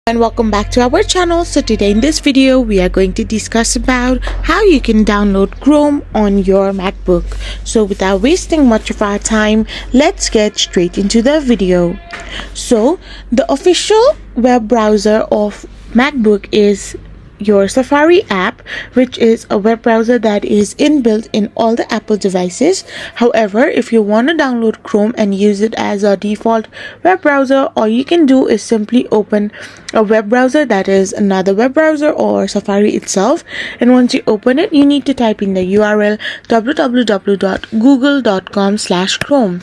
And welcome back to our channel. So today in this video we are going to discuss about how you can download Chrome on your MacBook. So without wasting much of our time, let's get straight into the video. So the official web browser of MacBook is your Safari app, which is a web browser that is inbuilt in all the Apple devices. However, if you want to download Chrome and use it as a default web browser, all you can do is simply open a web browser that is another web browser or Safari itself, and once you open it, you need to type in the URL www.google.com/Chrome.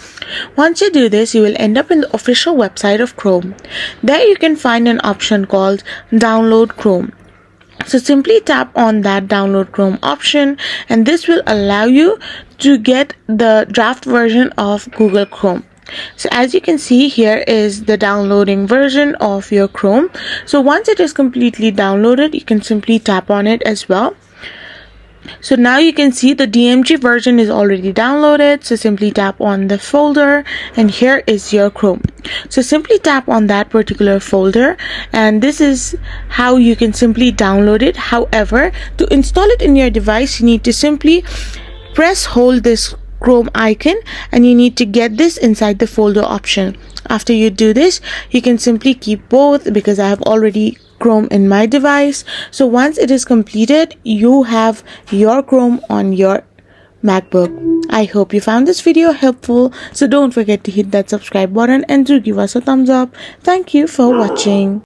Once you do this, you will end up in the official website of Chrome. There you can find an option called Download Chrome. So simply tap on that download Chrome option, and this will allow you to get the draft version of Google Chrome. So as you can see, here is the downloading version of your Chrome. So once it is completely downloaded, you can simply tap on it as well. So now you can see the DMG version is already downloaded. So simply tap on the folder, and here is your Chrome. So simply tap on that particular folder, and this is how you can simply download it. However, to install it in your device, you need to simply hold this Chrome icon, and you need to get this inside the folder option. After you do this, you can simply keep both, because I have already Chrome in my device. So once it is completed, you have your Chrome on your MacBook. I hope you found this video helpful, so don't forget to hit that subscribe button and do give us a thumbs up. Thank you for watching.